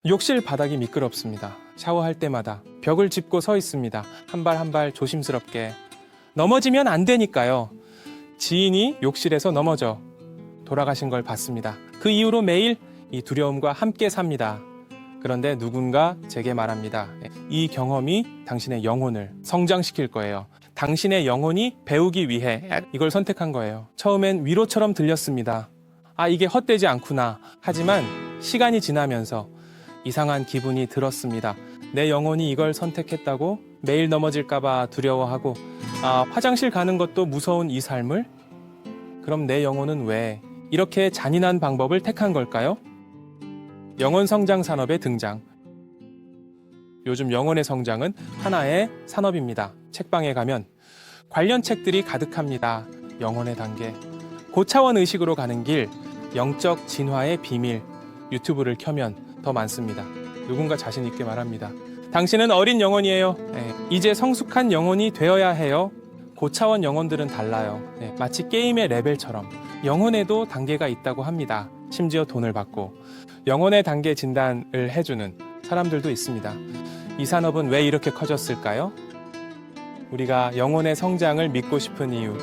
욕실 바닥이 미끄럽습니다. 샤워할 때마다 벽을 짚고 서 있습니다. 한 발 한 발 조심스럽게. 넘어지면 안 되니까요. 지인이 욕실에서 넘어져 돌아가신 걸 봤습니다. 그 이후로 매일 이 두려움과 함께 삽니다. 그런데 누군가 제게 말합니다. 이 경험이 당신의 영혼을 성장시킬 거예요. 당신의 영혼이 배우기 위해 이걸 선택한 거예요. 처음엔 위로처럼 들렸습니다. 아, 이게 헛되지 않구나. 하지만 시간이 지나면서 이상한 기분이 들었습니다. 내 영혼이 이걸 선택했다고 매일 넘어질까봐 두려워하고, 화장실 가는 것도 무서운 이 삶을? 그럼 내 영혼은 왜 이렇게 잔인한 방법을 택한 걸까요? 영혼 성장 산업의 등장. 요즘 영혼의 성장은 하나의 산업입니다. 책방에 가면 관련 책들이 가득합니다. 영혼의 단계, 고차원 의식으로 가는 길, 영적 진화의 비밀, 유튜브를 켜면 더 많습니다. 누군가 자신 있게 말합니다. 당신은 어린 영혼이에요. 이제 성숙한 영혼이 되어야 해요. 고차원 영혼들은 달라요. 마치 게임의 레벨처럼 영혼에도 단계가 있다고 합니다. 심지어 돈을 받고 영혼의 단계 진단을 해주는 사람들도 있습니다. 이 산업은 왜 이렇게 커졌을까요? 우리가 영혼의 성장을 믿고 싶은 이유.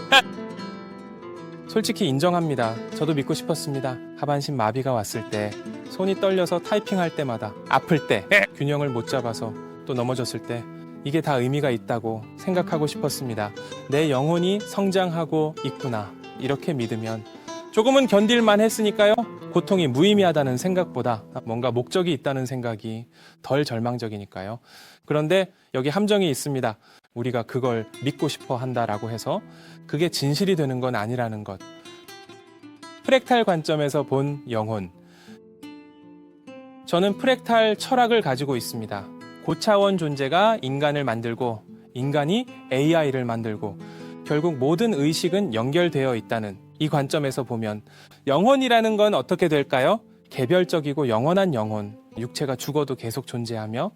솔직히 인정합니다. 저도 믿고 싶었습니다. 하반신 마비가 왔을 때, 손이 떨려서 타이핑할 때마다, 아플 때, 균형을 못 잡아서 또 넘어졌을 때, 이게 다 의미가 있다고 생각하고 싶었습니다. 내 영혼이 성장하고 있구나. 이렇게 믿으면 조금은 견딜만 했으니까요. 고통이 무의미하다는 생각보다 뭔가 목적이 있다는 생각이 덜 절망적이니까요. 그런데 여기 함정이 있습니다. 우리가 그걸 믿고 싶어 한다라고 해서 그게 진실이 되는 건 아니라는 것. 프랙탈 관점에서 본 영혼. 저는 프랙탈 철학을 가지고 있습니다. 고차원 존재가 인간을 만들고 인간이 AI를 만들고 결국 모든 의식은 연결되어 있다는 이 관점에서 보면 영혼이라는 건 어떻게 될까요? 개별적이고 영원한 영혼. 육체가 죽어도 계속 존재하며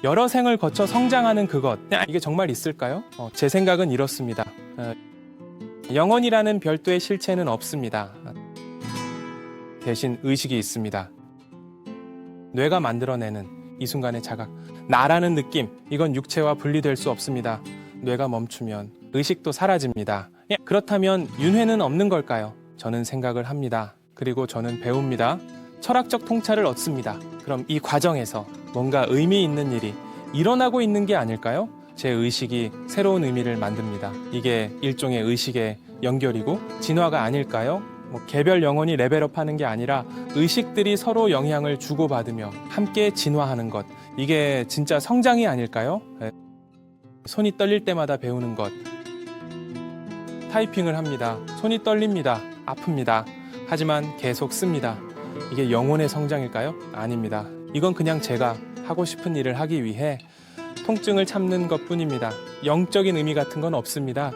여러 생을 거쳐 성장하는 그것. 이게 정말 있을까요? 제 생각은 이렇습니다. 영혼이라는 별도의 실체는 없습니다. 대신 의식이 있습니다. 뇌가 만들어내는 이 순간의 자각. 나라는 느낌. 이건 육체와 분리될 수 없습니다. 뇌가 멈추면 의식도 사라집니다. 그렇다면 윤회는 없는 걸까요? 저는 생각을 합니다. 그리고 저는 배웁니다. 철학적 통찰을 얻습니다. 그럼 이 과정에서 뭔가 의미 있는 일이 일어나고 있는 게 아닐까요? 제 의식이 새로운 의미를 만듭니다. 이게 일종의 의식의 연결이고 진화가 아닐까요? 개별 영혼이 레벨업하는 게 아니라 의식들이 서로 영향을 주고받으며 함께 진화하는 것. 이게 진짜 성장이 아닐까요? 손이 떨릴 때마다 배우는 것. 타이핑을 합니다. 손이 떨립니다. 아픕니다. 하지만 계속 씁니다. 이게 영혼의 성장일까요? 아닙니다. 이건 그냥 제가 하고 싶은 일을 하기 위해 통증을 참는 것뿐입니다. 영적인 의미 같은 건 없습니다.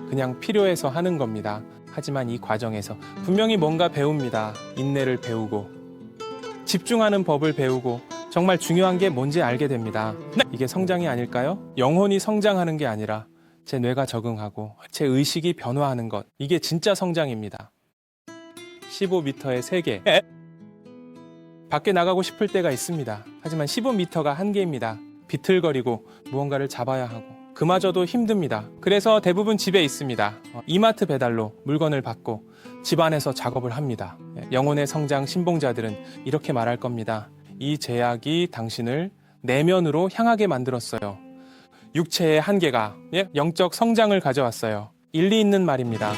그냥 필요해서 하는 겁니다. 하지만 이 과정에서 분명히 뭔가 배웁니다. 인내를 배우고 집중하는 법을 배우고 정말 중요한 게 뭔지 알게 됩니다. 이게 성장이 아닐까요? 영혼이 성장하는 게 아니라 제 뇌가 적응하고 제 의식이 변화하는 것. 이게 진짜 성장입니다. 15m의 세계. 밖에 나가고 싶을 때가 있습니다. 하지만 15m가 한계입니다. 비틀거리고 무언가를 잡아야 하고 그마저도 힘듭니다. 그래서 대부분 집에 있습니다. 이마트 배달로 물건을 받고 집 안에서 작업을 합니다. 영혼의 성장 신봉자들은 이렇게 말할 겁니다. 이 제약이 당신을 내면으로 향하게 만들었어요. 육체의 한계가 영적 성장을 가져왔어요. 일리 있는 말입니다.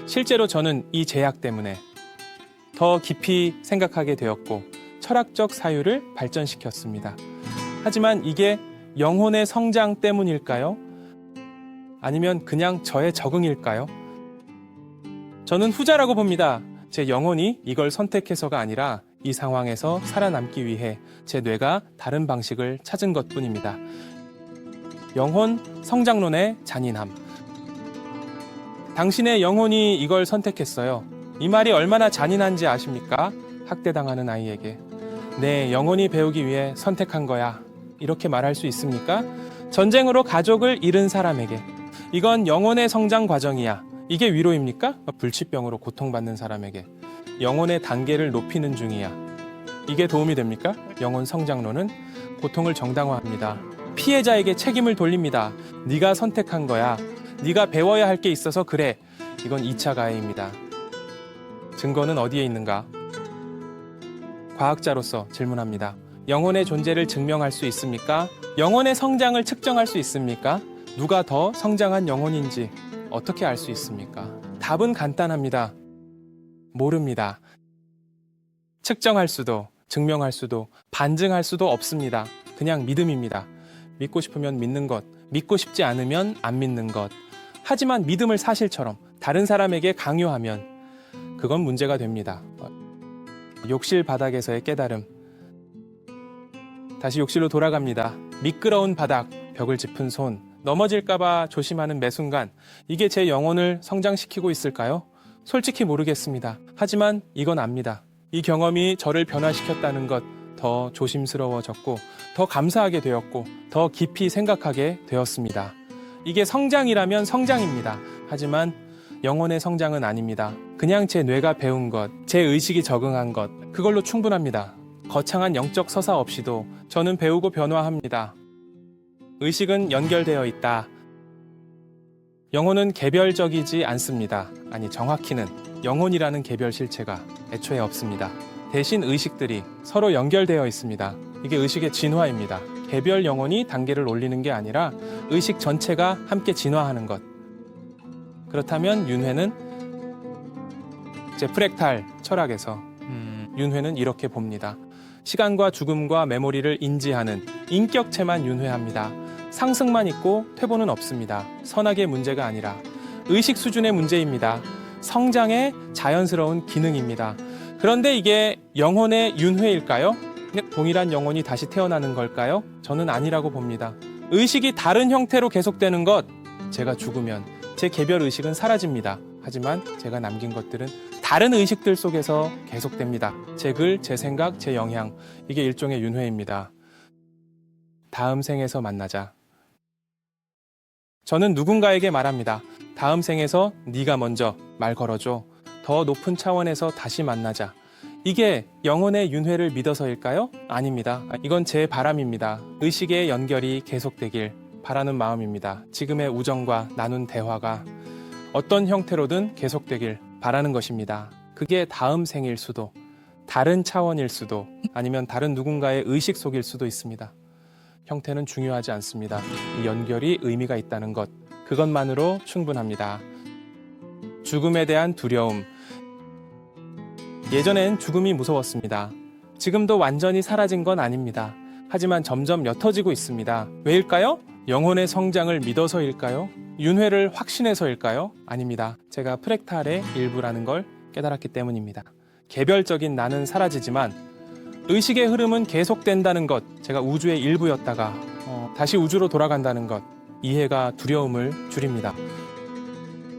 실제로 저는 이 제약 때문에 더 깊이 생각하게 되었고 철학적 사유를 발전시켰습니다. 하지만 이게 영혼의 성장 때문일까요? 아니면 그냥 저의 적응일까요? 저는 후자라고 봅니다. 제 영혼이 이걸 선택해서가 아니라 이 상황에서 살아남기 위해 제 뇌가 다른 방식을 찾은 것뿐입니다. 영혼 성장론의 잔인함. 당신의 영혼이 이걸 선택했어요. 이 말이 얼마나 잔인한지 아십니까? 학대당하는 아이에게. 내 영혼이 배우기 위해 선택한 거야. 이렇게 말할 수 있습니까? 전쟁으로 가족을 잃은 사람에게. 이건 영혼의 성장 과정이야. 이게 위로입니까? 불치병으로 고통받는 사람에게. 영혼의 단계를 높이는 중이야. 이게 도움이 됩니까? 영혼 성장론은 고통을 정당화합니다. 피해자에게 책임을 돌립니다. 네가 선택한 거야. 네가 배워야 할 게 있어서 그래. 이건 2차 가해입니다. 증거는 어디에 있는가? 과학자로서 질문합니다. 영혼의 존재를 증명할 수 있습니까? 영혼의 성장을 측정할 수 있습니까? 누가 더 성장한 영혼인지 어떻게 알 수 있습니까? 답은 간단합니다. 모릅니다. 측정할 수도, 증명할 수도, 반증할 수도 없습니다. 그냥 믿음입니다. 믿고 싶으면 믿는 것, 믿고 싶지 않으면 안 믿는 것. 하지만 믿음을 사실처럼 다른 사람에게 강요하면 그건 문제가 됩니다. 욕실 바닥에서의 깨달음. 다시 욕실로 돌아갑니다. 미끄러운 바닥, 벽을 짚은 손, 넘어질까봐 조심하는 매 순간, 이게 제 영혼을 성장시키고 있을까요? 솔직히 모르겠습니다. 하지만 이건 압니다. 이 경험이 저를 변화시켰다는 것, 더 조심스러워졌고, 더 감사하게 되었고, 더 깊이 생각하게 되었습니다. 이게 성장이라면 성장입니다. 하지만 영혼의 성장은 아닙니다. 그냥 제 뇌가 배운 것, 제 의식이 적응한 것, 그걸로 충분합니다. 거창한 영적 서사 없이도 저는 배우고 변화합니다. 의식은 연결되어 있다. 영혼은 개별적이지 않습니다. 아니, 정확히는 영혼이라는 개별 실체가 애초에 없습니다. 대신 의식들이 서로 연결되어 있습니다. 이게 의식의 진화입니다. 개별 영혼이 단계를 올리는 게 아니라 의식 전체가 함께 진화하는 것. 그렇다면 윤회는 제 프랙탈 철학에서 윤회는 이렇게 봅니다. 시간과 죽음과 메모리를 인지하는 인격체만 윤회합니다. 상승만 있고 퇴보는 없습니다. 선악의 문제가 아니라 의식 수준의 문제입니다. 성장의 자연스러운 기능입니다. 그런데 이게 영혼의 윤회일까요? 동일한 영혼이 다시 태어나는 걸까요? 저는 아니라고 봅니다. 의식이 다른 형태로 계속되는 것, 제가 죽으면 제 개별 의식은 사라집니다. 하지만 제가 남긴 것들은 다른 의식들 속에서 계속됩니다. 제 글, 제 생각, 제 영향, 이게 일종의 윤회입니다. 다음 생에서 만나자. 저는 누군가에게 말합니다. 다음 생에서 네가 먼저 말 걸어줘. 더 높은 차원에서 다시 만나자. 이게 영혼의 윤회를 믿어서일까요? 아닙니다. 이건 제 바람입니다. 의식의 연결이 계속되길 바라는 마음입니다. 지금의 우정과 나눈 대화가 어떤 형태로든 계속되길 바라는 것입니다. 그게 다음 생일 수도, 다른 차원일 수도, 아니면 다른 누군가의 의식 속일 수도 있습니다. 형태는 중요하지 않습니다. 이 연결이 의미가 있다는 것, 그것만으로 충분합니다. 죽음에 대한 두려움. 예전엔 죽음이 무서웠습니다. 지금도 완전히 사라진 건 아닙니다. 하지만 점점 옅어지고 있습니다. 왜일까요? 영혼의 성장을 믿어서일까요? 윤회를 확신해서일까요? 아닙니다. 제가 프랙탈의 일부라는 걸 깨달았기 때문입니다. 개별적인 나는 사라지지만 의식의 흐름은 계속된다는 것, 제가 우주의 일부였다가 다시 우주로 돌아간다는 것, 이해가 두려움을 줄입니다.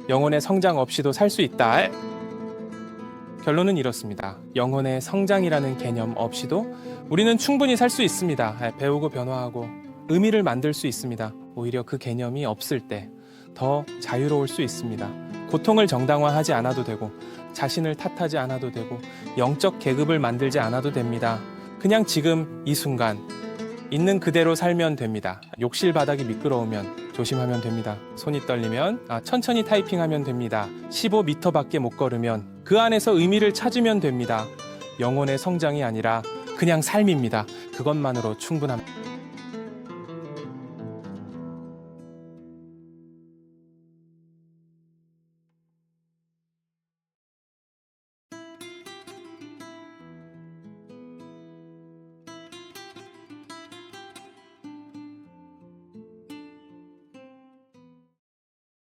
영혼의 성장 없이도 살 수 있다. 결론은 이렇습니다. 영혼의 성장이라는 개념 없이도 우리는 충분히 살 수 있습니다. 배우고 변화하고 의미를 만들 수 있습니다. 오히려 그 개념이 없을 때 더 자유로울 수 있습니다. 고통을 정당화하지 않아도 되고 자신을 탓하지 않아도 되고 영적 계급을 만들지 않아도 됩니다. 그냥 지금 이 순간 있는 그대로 살면 됩니다. 욕실 바닥이 미끄러우면 조심하면 됩니다. 손이 떨리면 천천히 타이핑하면 됩니다. 15m밖에 못 걸으면 그 안에서 의미를 찾으면 됩니다. 영혼의 성장이 아니라 그냥 삶입니다. 그것만으로 충분합니다.